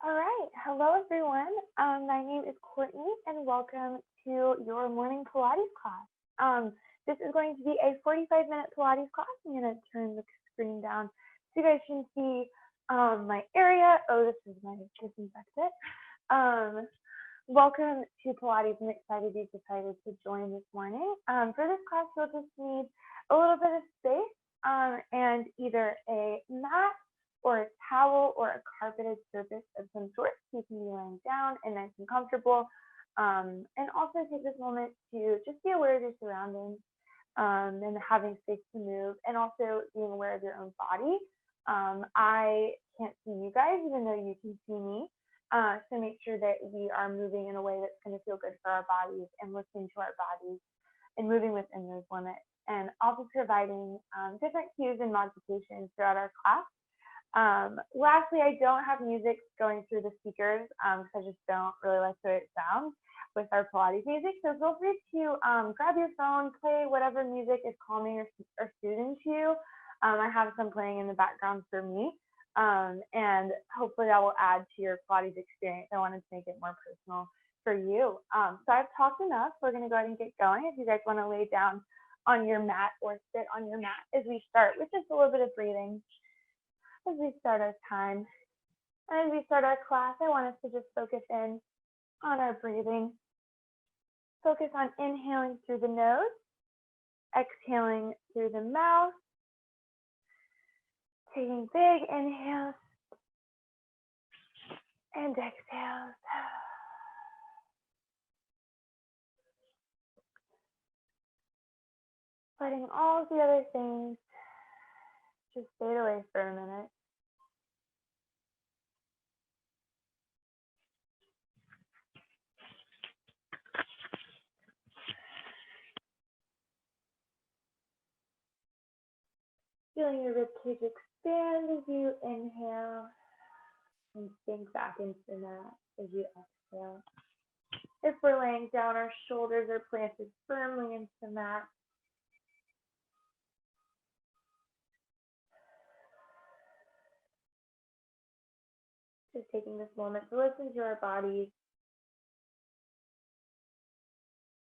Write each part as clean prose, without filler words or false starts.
All right. Hello, everyone. My name is Courtney, and welcome to your morning Pilates class. This is going to be a 45-minute Pilates class. I'm going to turn the screen down so you guys can see my area. Oh, this is my disinfectant. Welcome to Pilates. I'm excited you decided to join this morning. For this class, you'll just need a little bit of space and either a mat or a towel or a carpeted surface of some sort. So you can be laying down and nice and comfortable. And also take this moment to just be aware of your surroundings and having space to move, and also being aware of your own body. I can't see you guys, even though you can see me. So make sure that we are moving in a way that's going to feel good for our bodies and listening to our bodies and moving within those limits. And also providing different cues and modifications throughout our class. Lastly, I don't have music going through the speakers because I just don't really like the way it sounds with our Pilates music. So feel free to grab your phone, play whatever music is calming or soothing to you. I have some playing in the background for me, and hopefully that will add to your Pilates experience. I wanted to make it more personal for you. So I've talked enough. We're going to go ahead and get going. If you guys want to lay down on your mat or sit on your mat as we start with just a little bit of breathing. As we start our time, and as we start our class, I want us to just focus in on our breathing. Focus on inhaling through the nose, exhaling through the mouth, taking big inhales and exhales. Letting all of the other things just fade away for a minute. Feeling your ribcage expand as you inhale and sink back into the mat as you exhale. If we're laying down, our shoulders are planted firmly into the mat. Just taking this moment to listen to our bodies.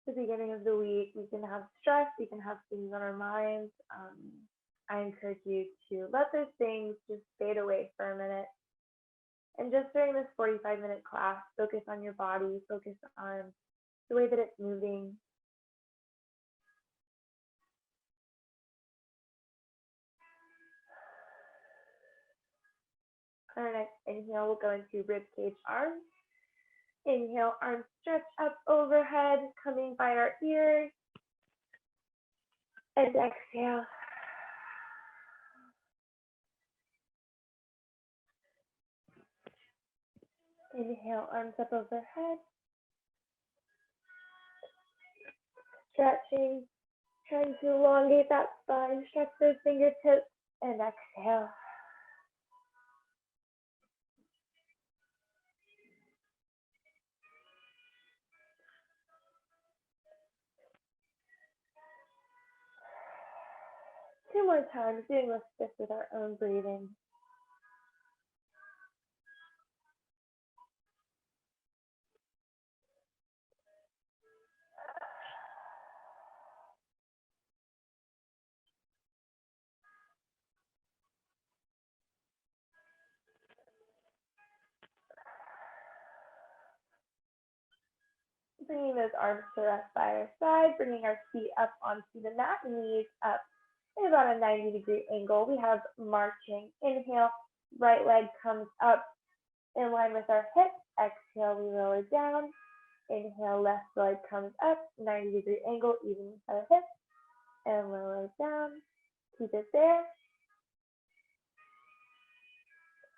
At the beginning of the week, we can have stress, we can have things on our minds. I encourage you to let those things just fade away for a minute. And just during this 45-minute class, focus on your body, focus on the way that it's moving. On our next inhale, we'll go into ribcage arms. Inhale, arms stretch up overhead, coming by our ears. And exhale. Inhale, arms up overhead. Stretching, trying to elongate that spine, stretch those fingertips, and exhale. Two more times, doing this with our own breathing. Bringing those arms to rest by our side, bringing our feet up onto the mat, knees up in about a 90-degree angle. We have marching. Inhale, right leg comes up in line with our hip. Exhale, we lower down. Inhale, left leg comes up, 90-degree angle, even with our hip. And lower down. Keep it there.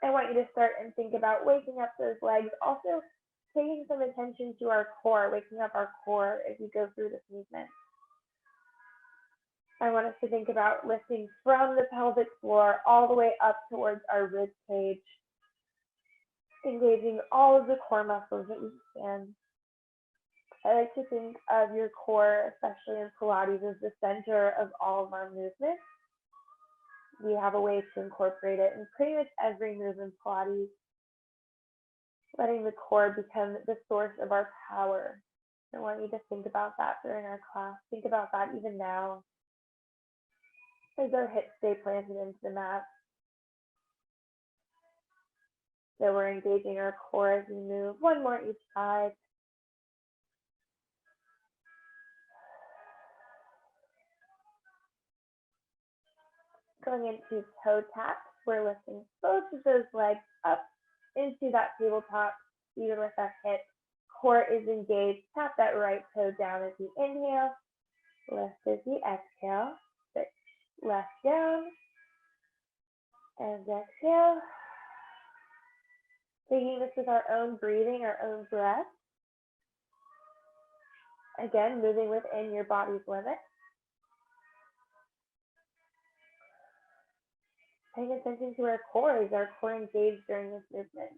I want you to start and think about waking up those legs. Also, taking some attention to our core, waking up our core as you go through this movement. I want us to think about lifting from the pelvic floor all the way up towards our rib cage, engaging all of the core muscles that we can. I like to think of your core, especially in Pilates, as the center of all of our movements. We have a way to incorporate it in pretty much every move in Pilates. letting the core become the source of our power. I want you to think about that during our class. Think about that even now as our hips stay planted into the mat. So we're engaging our core as we move. One more each side. Going into toe taps, we're lifting both of those legs up into that tabletop, even with our hips. Core is engaged. Tap that right toe down as you inhale. Lift as you exhale. Switch left down. And exhale. Taking this with our own breathing, our own breath. Again, moving within your body's limits. Paying attention to our core. Is our core engaged during this movement?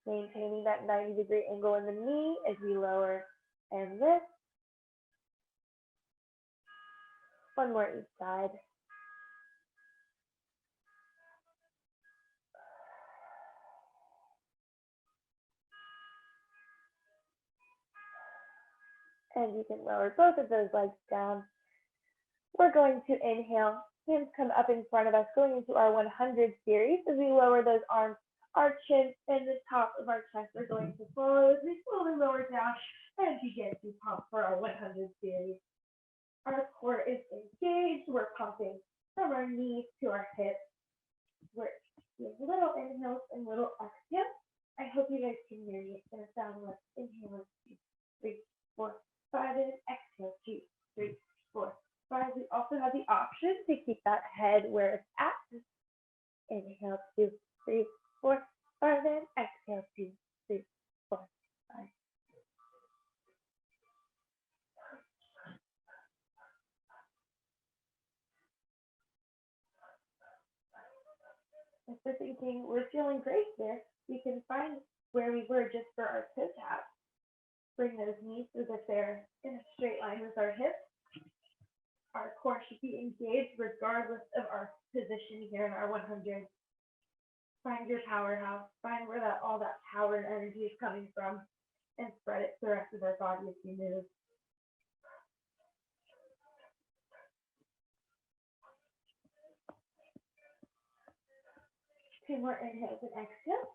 Maintaining that 90-degree angle in the knee as we lower and lift. One more each side. And you can lower both of those legs down. We're going to inhale. Hands come up in front of us, going into our 100 series. As we lower those arms, our chin and the top of our chest are going to follow as we slowly lower down and begin to pump for our 100 series. Our core is engaged. We're pumping from our knees to our hips. We're doing little inhales and little exhales. I hope you guys can hear me. It's going to sound like inhale, 2, 3, 4, 5, and exhale, 2, 3, 4, 5. We also have the option to keep that head where it's at. Inhale, 2, 3, 4, 5, and exhale, 2, 3, 4, 5. If we're thinking we're feeling great here, we can find where we were just for our toe tap. Bring those knees so that they're in a straight line with our hips. Our core should be engaged regardless of our position here in our 100. Find your powerhouse. Find where all that power and energy is coming from and spread it to the rest of our body as we move. Two more inhales and exhales.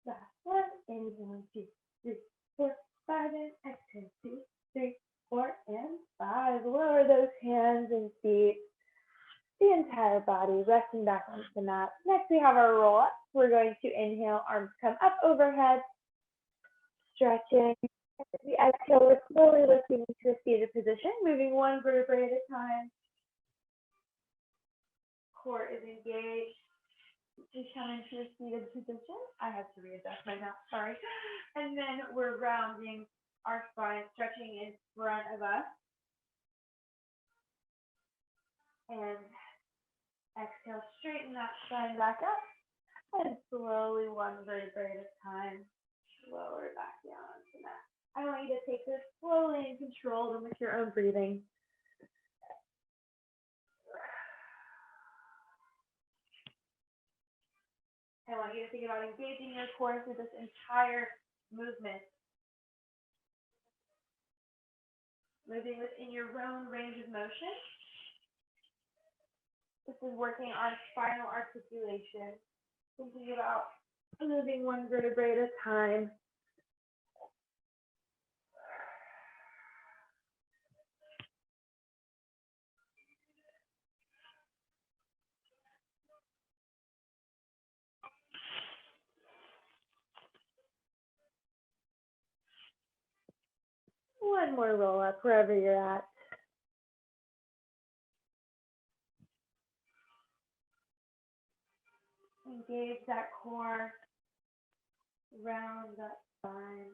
Last one. Inhale, 2, 3, 4, 5, and exhale, 2, 3, 4, and 5. Lower those hands and feet. The entire body resting back onto the mat. Next, we have our roll up. We're going to inhale, arms come up overhead, stretching. As we exhale, we're slowly lifting into a seated position, moving one vertebrae at a time. Core is engaged. We come into a seated position. I have to readjust my map, sorry. And then we're rounding our spine, stretching in front of us. And exhale, straighten that spine back up. And slowly, one vertebrae at a time, lower back down onto the mat. I want you to take this slowly and controlled and with your own breathing. I want you to think about engaging your core through this entire movement. Moving within your own range of motion. This is working on spinal articulation. Thinking about moving one vertebrae at a time. One more roll up wherever you're at. Engage that core, round that spine.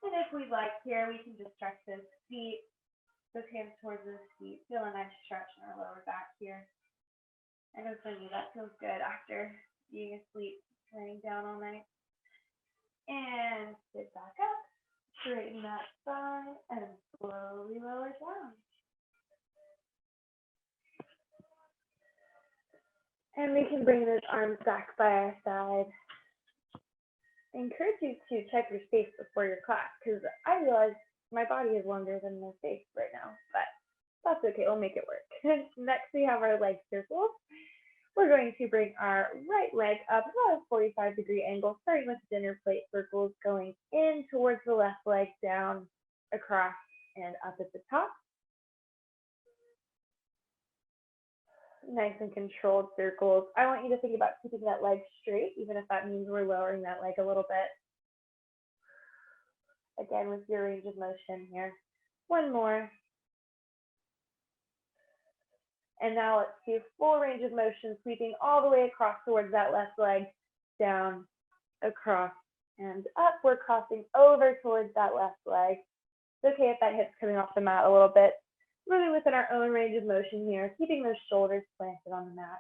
And if we'd like here, we can just stretch those feet, those hands towards those feet. Feel a nice stretch in our lower back here. I know for me that feels good after being asleep, laying down all night. And sit back up, straighten that spine, and slowly lower down. And we can bring those arms back by our side. I encourage you to check your space before your class, because I realize my body is longer than my face right now, but that's okay, we'll make it work. Next, we have our leg circles. We're going to bring our right leg up about a 45-degree angle, starting with dinner plate circles, going in towards the left leg, down, across, and up at the top. Nice and controlled circles. I want you to think about keeping that leg straight, even if that means we're lowering that leg a little bit. Again, with your range of motion here. One more. And now let's do full range of motion, sweeping all the way across towards that left leg, down, across, and up. We're crossing over towards that left leg. It's okay if that hip's coming off the mat a little bit. Moving within our own range of motion here, keeping those shoulders planted on the mat.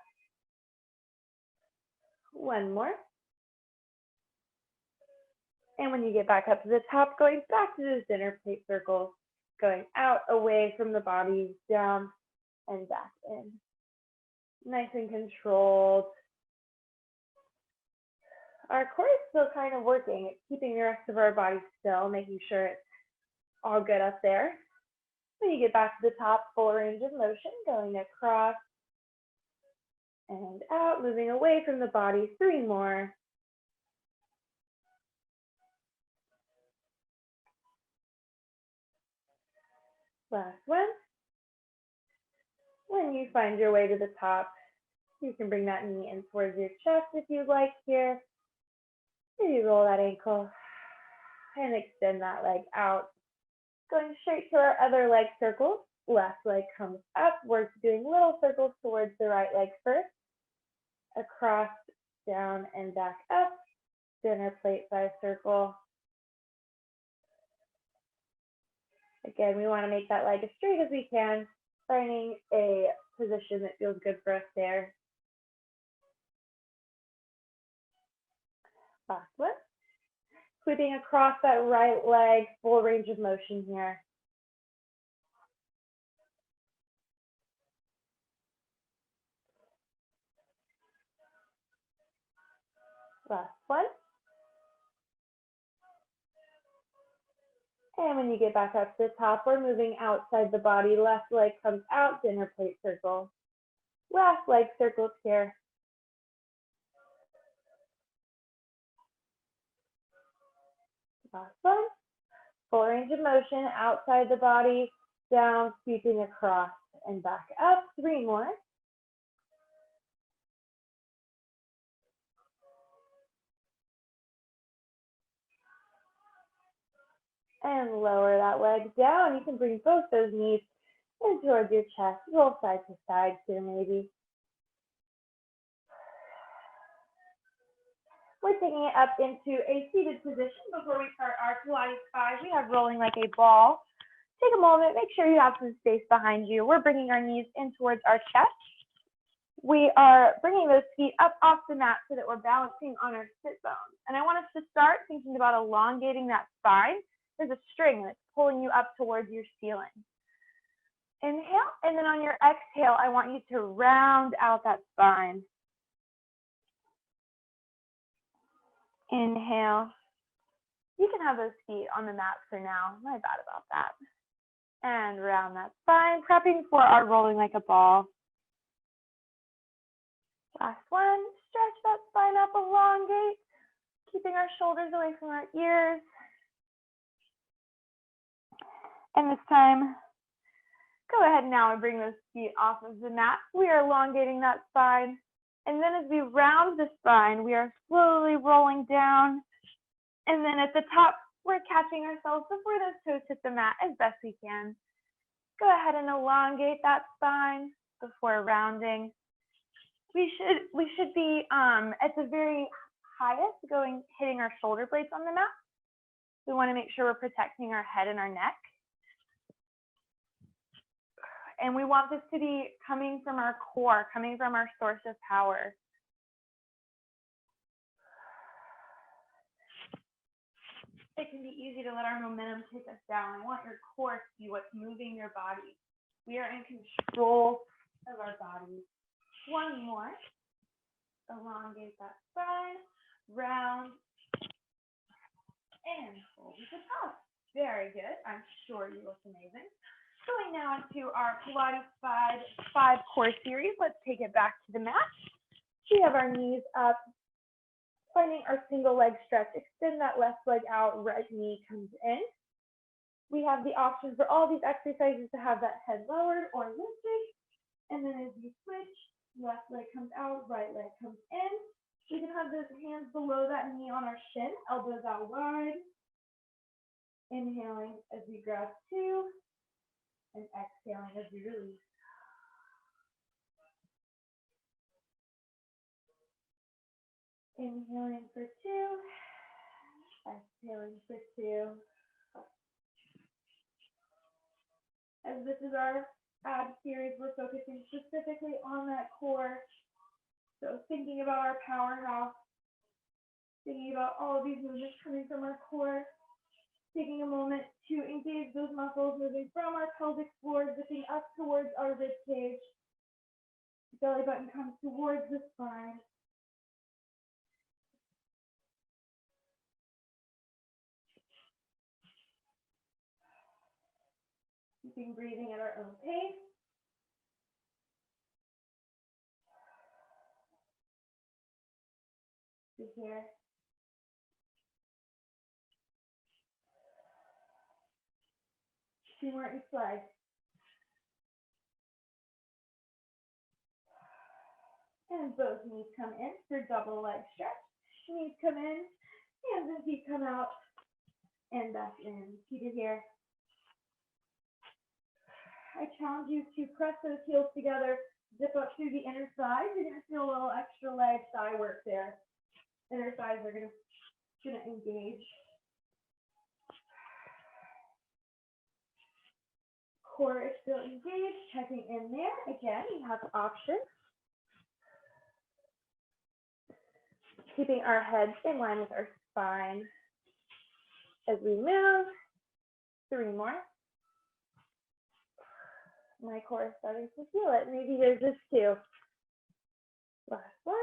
One more. And when you get back up to the top, going back to those dinner plate circles, going out, away from the body, down, and back in. Nice and controlled. Our core is still kind of working. It's keeping the rest of our body still, making sure it's all good up there. When you get back to the top, full range of motion, going across and out, moving away from the body. 3 more. Last one. When you find your way to the top, you can bring that knee in towards your chest if you'd like here. Maybe roll that ankle and extend that leg out. Going straight to our other leg circles. Left leg comes up. We're doing little circles towards the right leg first. Across, down, and back up. Dinner plate size circle. Again, we want to make that leg as straight as we can, finding a position that feels good for us there. Last one. Sweeping across that right leg, full range of motion here. Last one. And when you get back up to the top, we're moving outside the body. Left leg comes out, dinner plate circle. Last leg circles here. Last one. Full range of motion outside the body, down, sweeping across and back up. 3 more. And lower that leg down. You can bring both those knees in towards your chest. Roll side to side here maybe. We're taking it up into a seated position. Before we start our Pilates 5, we have rolling like a ball. Take a moment, make sure you have some space behind you. We're bringing our knees in towards our chest. We are bringing those feet up off the mat so that we're balancing on our sit bones. And I want us to start thinking about elongating that spine. There's a string that's pulling you up towards your ceiling. Inhale, and then on your exhale, I want you to round out that spine. Inhale. You can have those feet on the mat for now. My bad about that. And round that spine, prepping for our rolling like a ball. Last one. Stretch that spine up, elongate, keeping our shoulders away from our ears. And this time, go ahead now and bring those feet off of the mat. We are elongating that spine. And then as we round the spine, we are slowly rolling down. And then at the top, we're catching ourselves before those toes hit the mat as best we can. Go ahead and elongate that spine before rounding. We should be at the very highest, hitting our shoulder blades on the mat. We want to make sure we're protecting our head and our neck. And we want this to be coming from our core, coming from our source of power. It can be easy to let our momentum take us down. I want your core to be what's moving your body. We are in control of our bodies. One more. Elongate that spine, round, and hold at the top. Very good. I'm sure you look amazing. Going now into our Pilates 5 core series. Let's take it back to the mat. We have our knees up, finding our single leg stretch. Extend that left leg out, right knee comes in. We have the option for all these exercises to have that head lowered or lifted. And then as you switch, left leg comes out, right leg comes in. We can have those hands below that knee on our shin, elbows out wide. Inhaling as we grab 2, and exhaling as we release. Inhaling for 2, exhaling for 2. As this is our ab series, we're focusing specifically on that core. So thinking about our powerhouse, thinking about all of these movements coming from our core, taking a moment to engage those muscles, moving from our pelvic floor, zipping up towards our rib cage. Belly button comes towards the spine. Keeping breathing at our own pace. Here. Two more each leg. And both knees come in for double leg stretch. Knees come in, hands and feet come out, and back in. Keep it here. I challenge you to press those heels together, zip up through the inner thighs. You're going to feel a little extra leg thigh work there. Inner thighs are going to engage. Core is still engaged, checking in there. Again, you have options. Keeping our heads in line with our spine. As we move, 3 more. My core is starting to feel it. Maybe yours is too. Last one.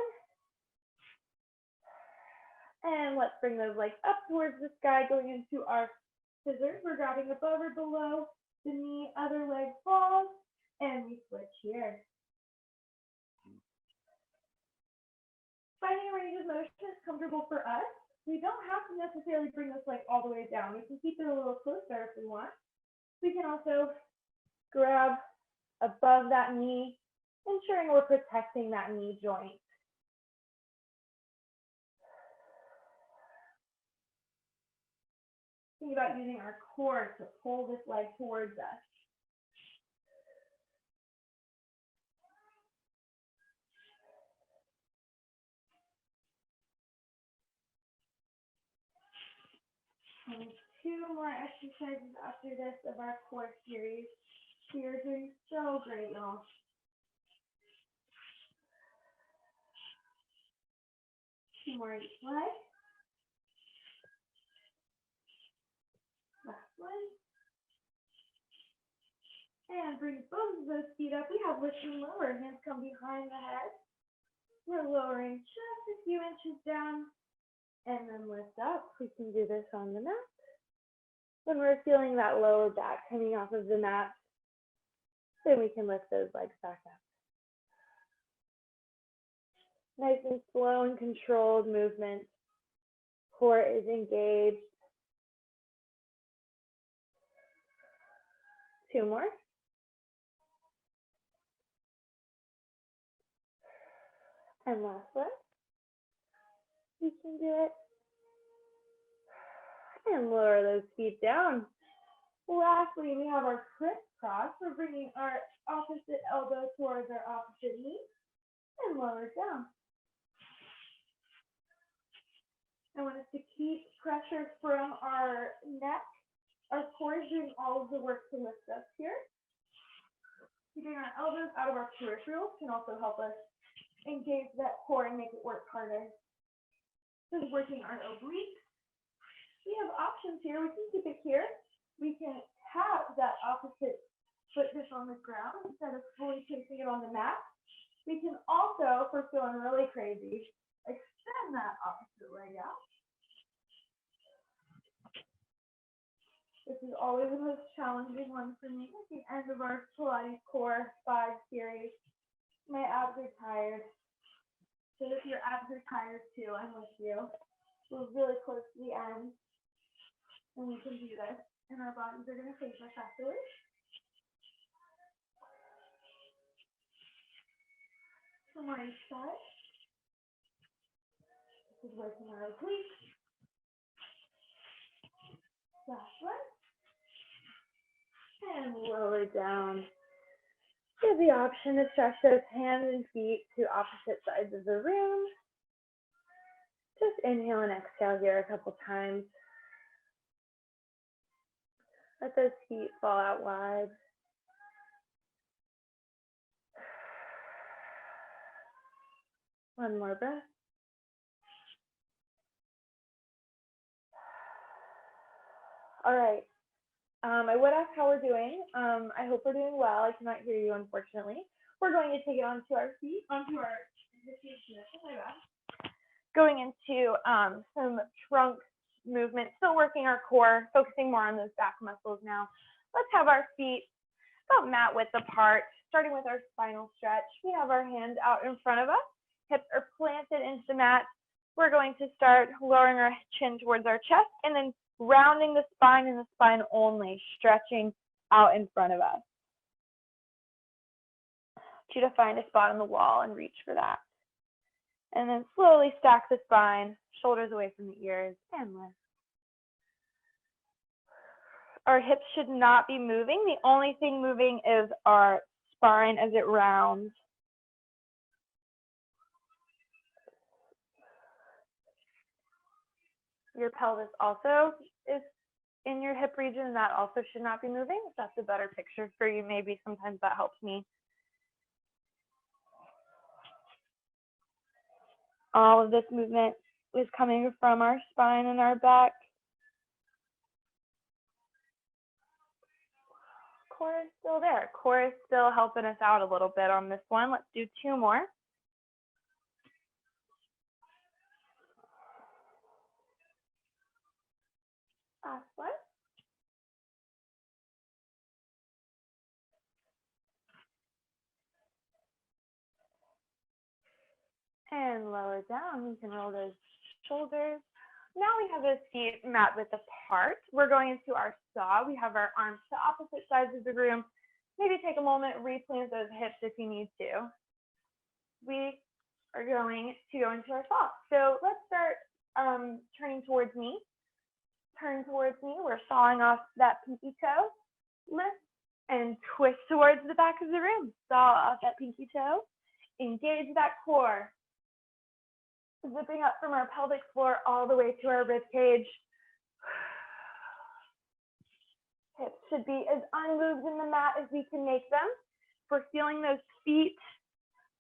And let's bring those legs up towards the sky, going into our scissors. We're grabbing above or below the knee, other leg falls, and we switch here. Finding a range of motion is comfortable for us. We don't have to necessarily bring this leg all the way down. We can keep it a little closer if we want. We can also grab above that knee, ensuring we're protecting that knee joint. Think about using our core to pull this leg towards us. And 2 more exercises after this of our core series. You're doing so great, y'all. Two more each leg. Last one. And bring both of those feet up. We have lift and lower. Hands come behind the head. We're lowering just a few inches down. And then lift up. We can do this on the mat. When we're feeling that lower back coming off of the mat, then we can lift those legs back up. Nice and slow and controlled movement. Core is engaged. 2 more. And last one. You can do it. And lower those feet down. Lastly, we have our crisscross. We're bringing our opposite elbow towards our opposite knee and lower it down. I want us to keep pressure from our neck. Our core is doing all of the work to lift us here. Keeping our elbows out of our peripherals can also help us engage that core and make it work harder. This is working our obliques. We have options here. We can keep it here. We can tap that opposite foot just on the ground instead of fully placing it on the mat. We can also, if we're feeling really crazy, extend that opposite leg out. This is always the most challenging one for me at the end of our Pilates Core 5 series. My abs are tired. So if your abs are tired too, I'm with you. We're really close to the end. And we can do this. And our bodies are going to face us afterwards. Some more each side. This is working our obliques. Last one. And lower down. You have the option to stretch those hands and feet to opposite sides of the room. Just inhale and exhale here a couple times. Let those feet fall out wide. One more breath. All right. I would ask how we're doing. I hope we're doing well. I cannot hear you, unfortunately. We're going to take it onto our feet, onto our going into some trunk movement, still working our core, focusing more on those back muscles now. Let's have our feet about mat width apart, starting with our spinal stretch. We have our hands out in front of us. Hips are planted into the mat. We're going to start lowering our chin towards our chest and then rounding the spine and the spine only, stretching out in front of us. I want you to find a spot on the wall and reach for that. And then slowly stack the spine, shoulders away from the ears, and lift. Our hips should not be moving. The only thing moving is our spine as it rounds. Your pelvis also is in your hip region, and that also should not be moving. If that's a better picture for you, maybe sometimes that helps me. All of this movement is coming from our spine and our back. Core is still there. Core is still helping us out a little bit on this one. Let's do 2 more. Last one. And lower down. You can roll those shoulders. Now we have those feet mat width apart. We're going into our saw. We have our arms to opposite sides of the room. Maybe take a moment, replant those hips if you need to. We are going to go into our saw. So let's start turning towards me. Turn towards me. We're sawing off that pinky toe. Lift and twist towards the back of the room. Saw off that pinky toe. Engage that core. Zipping up from our pelvic floor all the way to our rib cage. Hips should be as unmoved in the mat as we can make them. If we're feeling those feet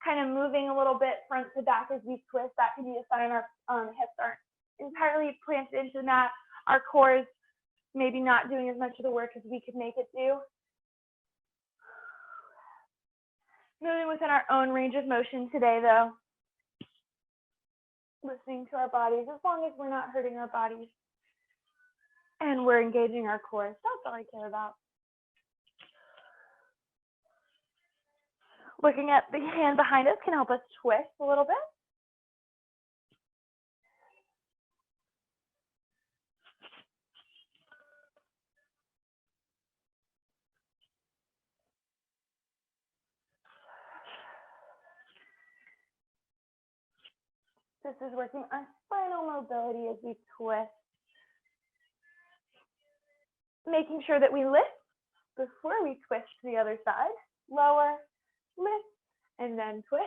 kind of moving a little bit front to back as we twist, that can be a sign our hips aren't entirely planted into the mat. Our core is maybe not doing as much of the work as we could make it do. Moving within our own range of motion today, though. Listening to our bodies, as long as we're not hurting our bodies and we're engaging our core. That's all I care about. Looking at the hand behind us can help us twist a little bit. This is working on spinal mobility as we twist. Making sure that we lift before we twist to the other side. Lower, lift, and then twist.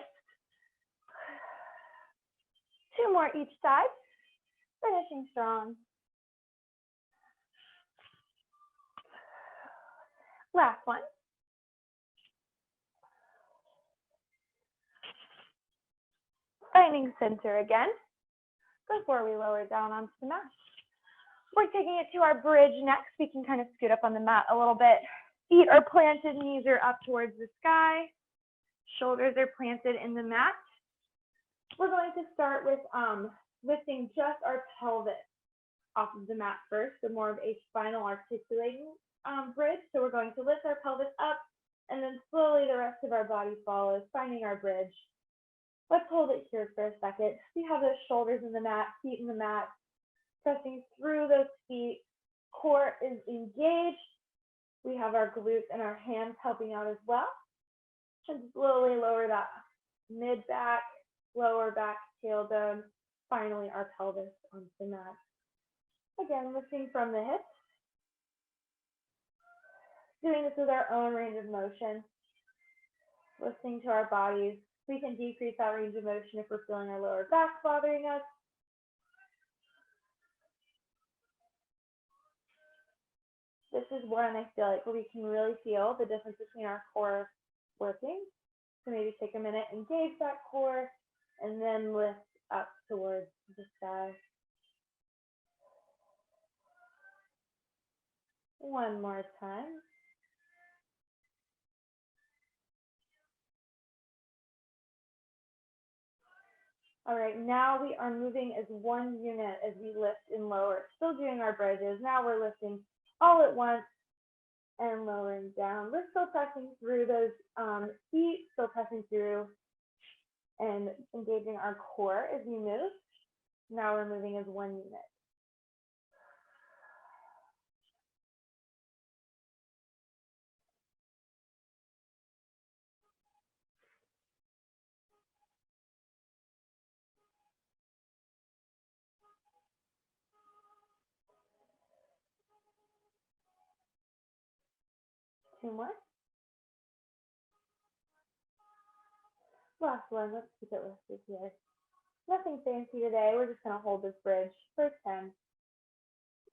2 more each side. Finishing strong. Last one. Finding center again before we lower down onto the mat. We're taking it to our bridge next. We can kind of scoot up on the mat a little bit. Feet are planted, knees are up towards the sky. Shoulders are planted in the mat. We're going to start with lifting just our pelvis off of the mat first, so more of a spinal articulating bridge. So we're going to lift our pelvis up, and then slowly the rest of our body follows, finding our bridge. Let's hold it here for a second. We have those shoulders in the mat, feet in the mat, pressing through those feet. Core is engaged. We have our glutes and our hands helping out as well. And slowly lower that mid-back, lower back, tailbone, finally our pelvis onto the mat. Again, lifting from the hips. Doing this with our own range of motion. Listening to our bodies. We can decrease that range of motion if we're feeling our lower back bothering us. This is one I feel like where we can really feel the difference between our core working. So maybe take a minute, engage that core, and then lift up towards the sky. One more time. All right, now we are moving as one unit as we lift and lower. Still doing our bridges. Now we're lifting all at once and lowering down. We're still pressing through those feet, still pressing through and engaging our core as we move. Now we're moving as one unit. Two more. Last one, let's keep it lifted here. Nothing fancy today, we're just gonna hold this bridge for 10.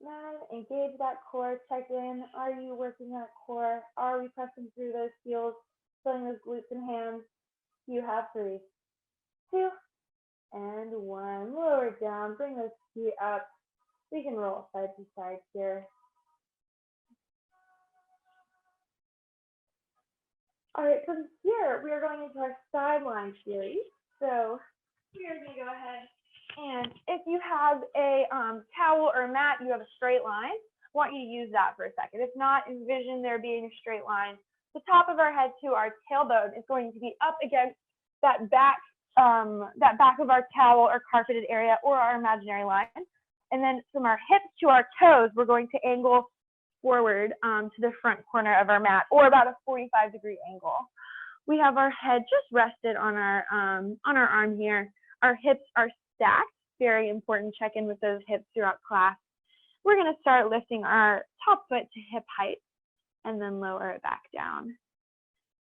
9, engage that core, check in. Are you working that core? Are we pressing through those heels, feeling those glutes and hands? You have 3, 2, and 1. Lower it down, bring those feet up. We can roll side to side here. All right, from here, we are going into our sideline series. So we're going to go ahead, and if you have a towel or mat, you have a straight line, I want you to use that for a second. If not, envision there being a straight line. The top of our head to our tailbone is going to be up against that back of our towel or carpeted area or our imaginary line. And then from our hips to our toes, we're going to angle forward to the front corner of our mat, or about a 45-degree angle. We have our head just rested on our arm here. Our hips are stacked. Very important. Check in with those hips throughout class. We're going to start lifting our top foot to hip height and then lower it back down.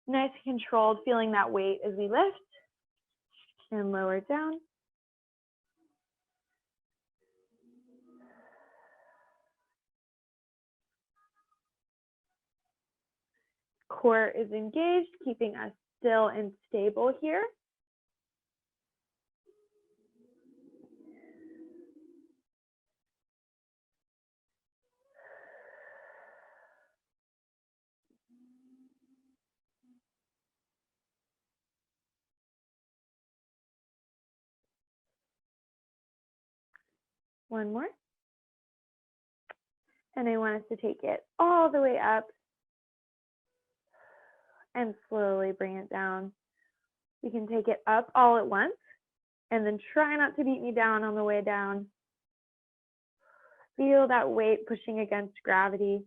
Nice and controlled, feeling that weight as we lift and lower it down. Core is engaged, keeping us still and stable here. One more. And I want us to take it all the way up and slowly bring it down. We can take it up all at once and then try not to beat me down on the way down. Feel that weight pushing against gravity.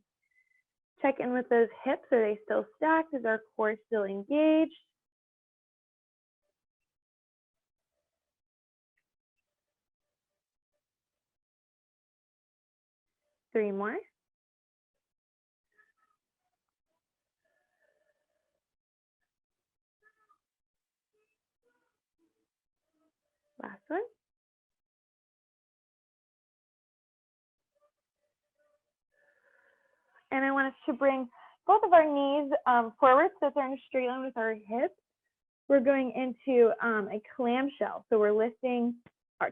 Check in with those hips. Are they still stacked? Is our core still engaged? Three more. Last one. And I want us to bring both of our knees forward so they're in a straight line with our hips. We're going into a clamshell. So we're lifting,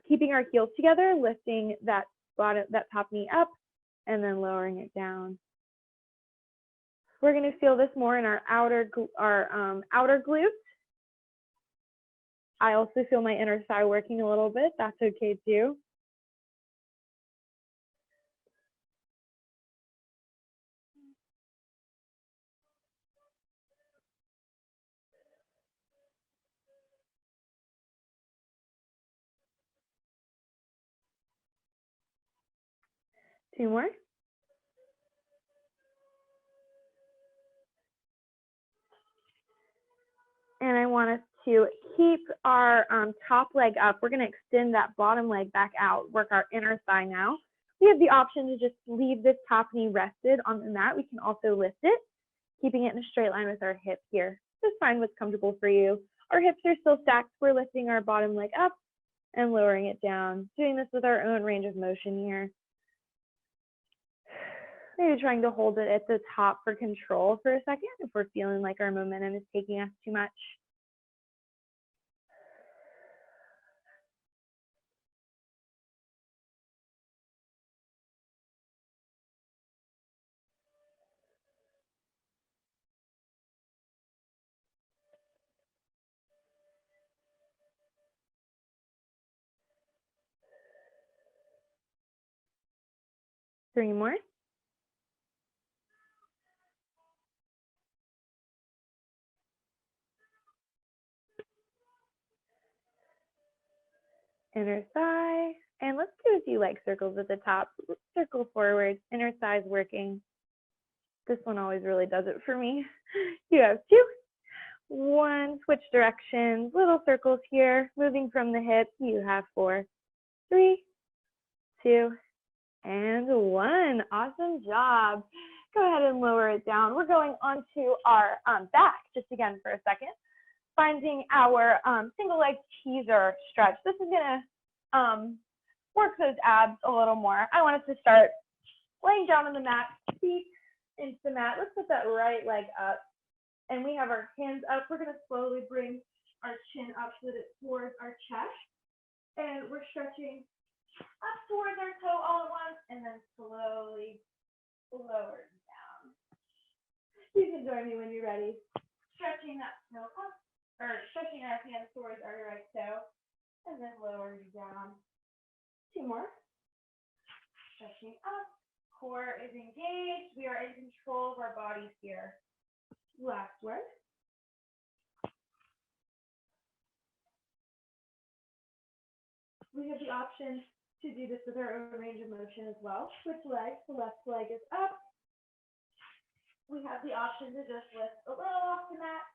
keeping our heels together, lifting that top knee up, and then lowering it down. We're going to feel this more in our outer glutes. I also feel my inner thigh working a little bit. That's okay too. Two more. And I want us to keep our top leg up. We're going to extend that bottom leg back out, work our inner thigh now. We have the option to just leave this top knee rested on the mat. We can also lift it, keeping it in a straight line with our hip here. Just find what's comfortable for you. Our hips are still stacked. We're lifting our bottom leg up and lowering it down, doing this with our own range of motion here. Maybe trying to hold it at the top for control for a second if we're feeling like our momentum is taking us too much. Three more. Inner thigh. And let's do a few leg circles at the top. Circle forward, inner thighs working. This one always really does it for me. You have 2, 1, switch directions, little circles here, moving from the hips. You have 4, 3, 2, and 1. Awesome job. Go ahead and lower it down. We're going onto our back just again for a second. Finding our single leg teaser stretch. This is gonna work those abs a little more. I want us to start laying down on the mat, feet into the mat. Let's put that right leg up. And we have our hands up. We're gonna slowly bring our chin up so that it's towards our chest. And we're stretching up towards our toe all at once and then slowly lower down. You can join me when you're ready. Stretching that toe up, or stretching our hands towards our right toe, and then lowering down. 2 more. Stretching up, core is engaged. We are in control of our bodies here. Last word. We have the option to do this with our own range of motion as well. Switch legs, the left leg is up. We have the option to just lift a little off the mat,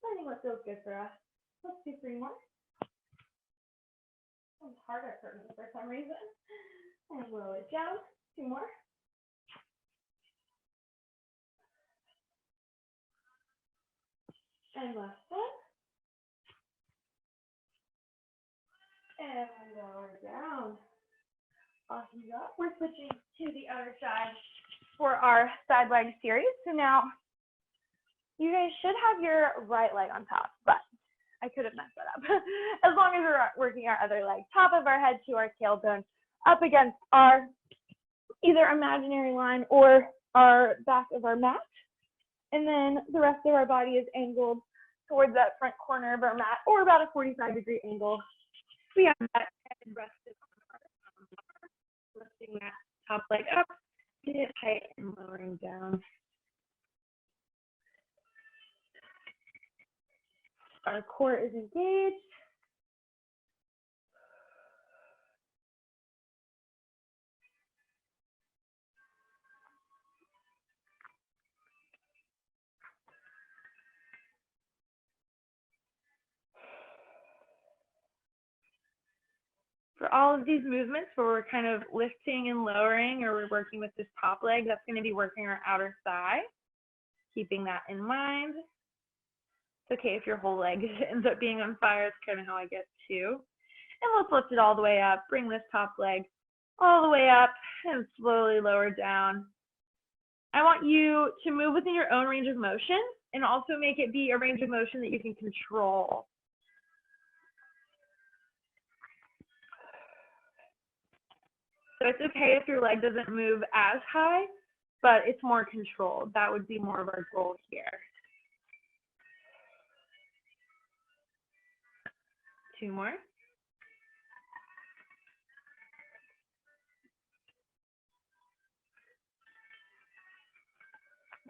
finding what feels good for us. Let's do 3 more. It's harder for me for some reason. And lower it down. 2 more. And last one. And lower down. Awesome job. We're switching to the other side for our side leg series. So now you guys should have your right leg on top, but I could have messed that up. As long as we're working our other leg, top of our head to our tailbone, up against our either imaginary line or our back of our mat. And then the rest of our body is angled towards that front corner of our mat, or about a 45-degree angle. We have that head rested on our lifting that top leg up, get it tight and lowering down. Our core is engaged. For all of these movements where we're kind of lifting and lowering, or we're working with this top leg, that's going to be working our outer thigh. Keeping that in mind. It's okay if your whole leg ends up being on fire. It's kind of how I get too. And let's lift it all the way up. Bring this top leg all the way up and slowly lower down. I want you to move within your own range of motion and also make it be a range of motion that you can control. So it's okay if your leg doesn't move as high, but it's more controlled. That would be more of our goal here. 2 more.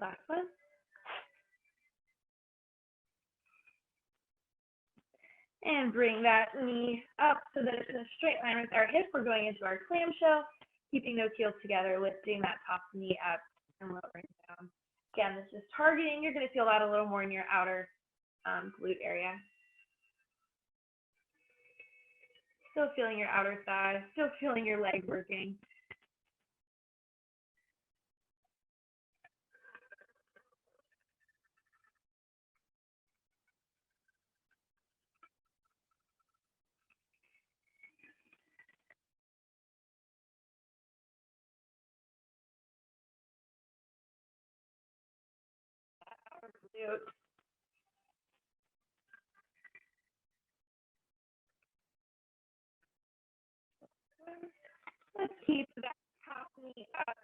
Last one. And bring that knee up so that it's in a straight line with our hip. We're going into our clamshell, keeping those heels together, lifting that top knee up and lowering down. Again, this is targeting. You're going to feel that a little more in your outer glute area. Still feeling your outer thigh, still feeling your leg working. Let's keep that top knee up.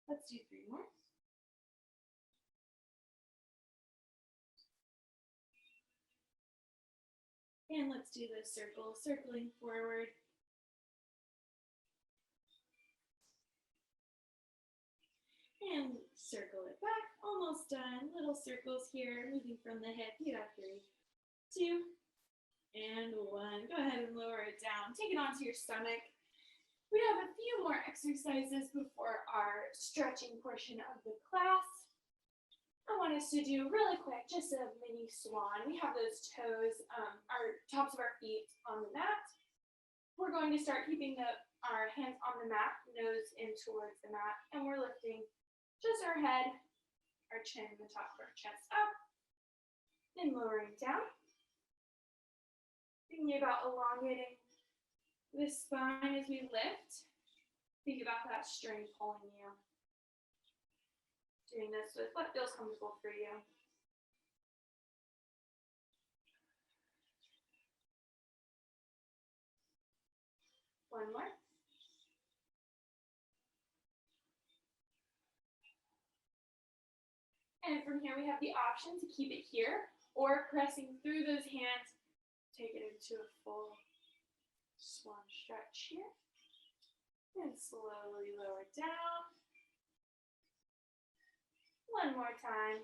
Let's do 3 more. And let's do the circle, circling forward. And circle it back, almost done. Little circles here, moving from the hip. You have 3, 2, and 1. Go ahead and lower it down. Take it onto your stomach. We have a few more exercises before our stretching portion of the class. I want us to do really quick, just a mini swan. We have those toes, our tops of our feet on the mat. We're going to start keeping our hands on the mat, nose in towards the mat, and we're lifting just our head, our chin, the top of our chest up, and lowering down. Thinking about elongating the spine as we lift. Think about that string pulling you. Doing this with what feels comfortable for you. One more. And from here we have the option to keep it here or pressing through those hands, take it into a full swan stretch here. And slowly lower down. One more time.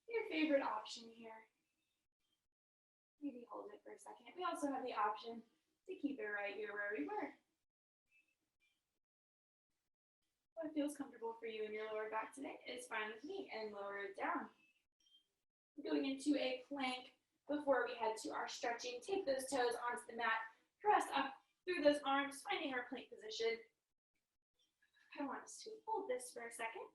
Your favorite option here. Maybe hold it for a second. We also have the option to keep it right here where we were. What feels comfortable for you in your lower back today is fine with me, and lower it down. Going into a plank before we head to our stretching. Take those toes onto the mat, press up through those arms, finding our plank position. I want us to hold this for a second.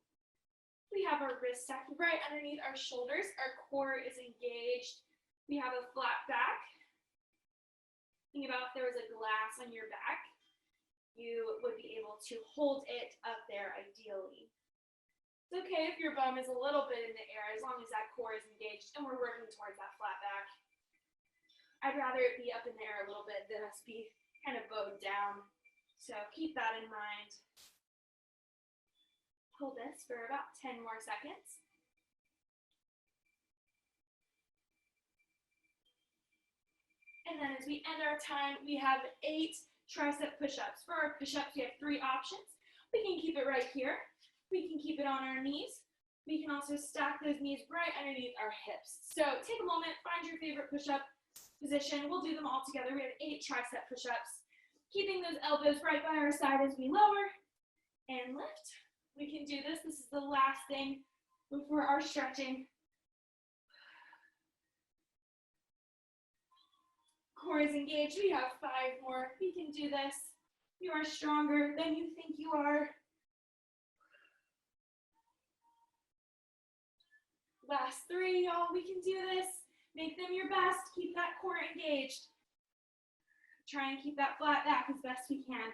We have our wrists stacked right underneath our shoulders. Our core is engaged. We have a flat back. Think about if there was a glass on your back, you would be able to hold it up there ideally. It's okay if your bum is a little bit in the air as long as that core is engaged and we're working towards that flat back. I'd rather it be up in the air a little bit than us be kind of bowed down. So keep that in mind. Hold this for about 10 more seconds. And then as we end our time, we have 8 tricep push-ups. For our push-ups, we have 3 options. We can keep it right here. We can keep it on our knees. We can also stack those knees right underneath our hips. So take a moment, find your favorite push-up position. We'll do them all together. We have 8 tricep push-ups. Keeping those elbows right by our side as we lower and lift. We can do this. This is the last thing before our stretching. Core is engaged. We have 5 more. We can do this. You are stronger than you think you are. Last 3, y'all. We can do this. Make them your best. Keep that core engaged. Try and keep that flat back as best we can.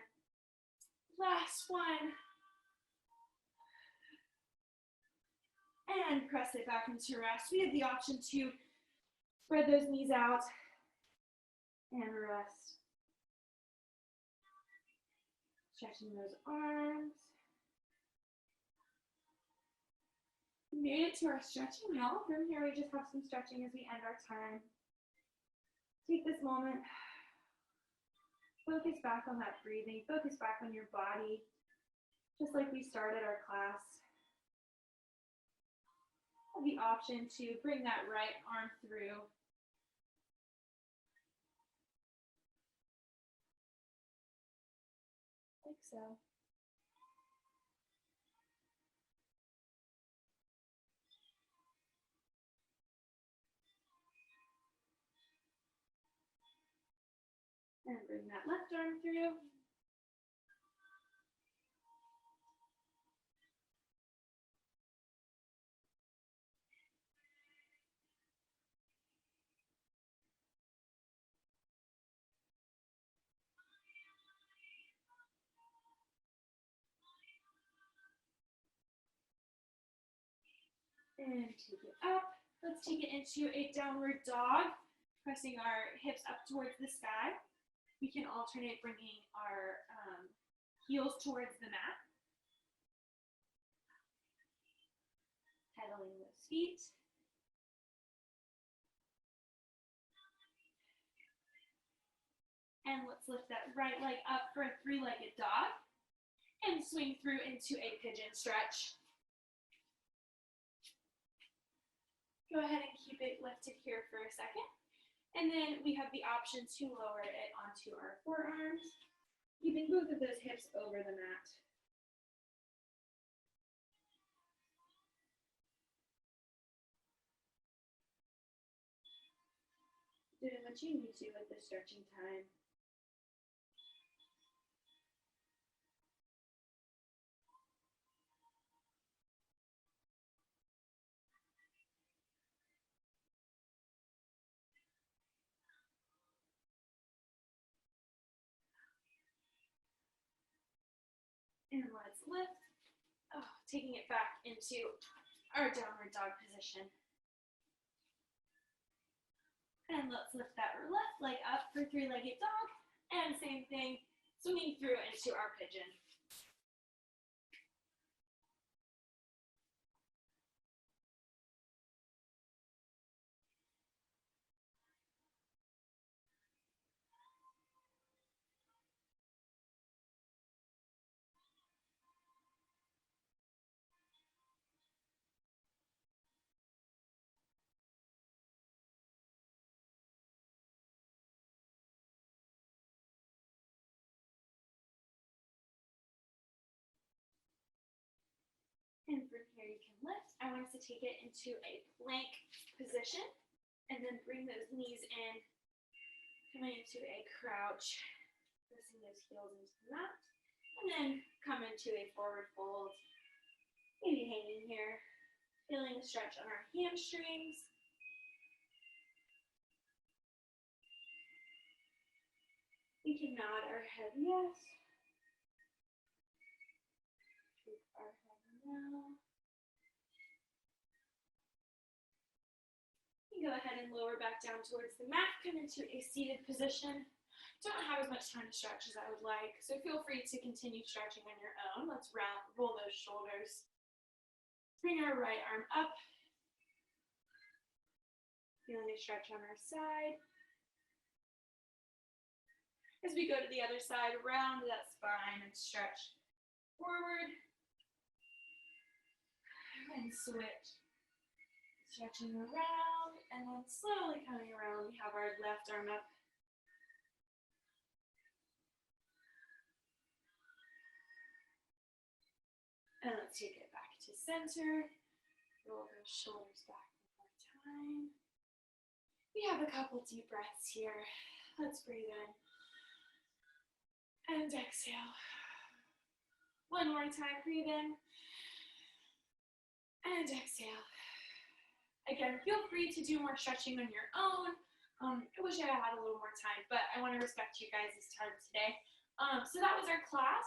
Last one. And press it back into rest. We have the option to spread those knees out and rest. Stretching those arms. We made it to our stretching now. From here, we just have some stretching as we end our time. Take this moment. Focus back on that breathing. Focus back on your body, just like we started our class. Have the option to bring that right arm through. Like so. And bring that left arm through. And take it up. Let's take it into a downward dog, pressing our hips up towards the sky. We can alternate bringing our heels towards the mat. Pedaling those feet. And let's lift that right leg up for a 3-legged dog and swing through into a pigeon stretch. Go ahead and keep it lifted here for a second. And then we have the option to lower it onto our forearms, keeping both of those hips over the mat. Doing what you need to with the stretching time. And let's lift, taking it back into our downward dog position. And let's lift that left leg up for 3-legged dog. And same thing, swinging through into our pigeon. And from here you can lift. I want us to take it into a plank position and then bring those knees in, coming into a crouch, pressing those heels into the mat, and then come into a forward fold, maybe hanging here, feeling a stretch on our hamstrings. We can nod our head yes. Our head no. You go ahead and lower back down towards the mat, come into a seated position. Don't have as much time to stretch as I would like, so feel free to continue stretching on your own. Let's roll those shoulders. Bring our right arm up. Feeling a stretch on our side. As we go to the other side, round that spine and stretch forward. And switch. Stretching around, and then slowly coming around, we have our left arm up. And let's take it back to center. Roll those shoulders back one more time. We have a couple deep breaths here. Let's breathe in. And exhale. One more time, breathe in. And exhale. Again, feel free to do more stretching on your own. I wish I had a little more time, but I want to respect you guys' time today. So that was our class.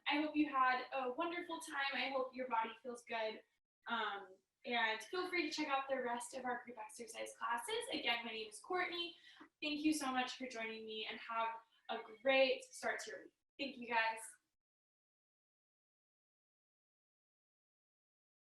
I hope you had a wonderful time. I hope your body feels good. And feel free to check out the rest of our group exercise classes. Again, my name is Courtney. Thank you so much for joining me, and have a great start to your week. Thank you, guys.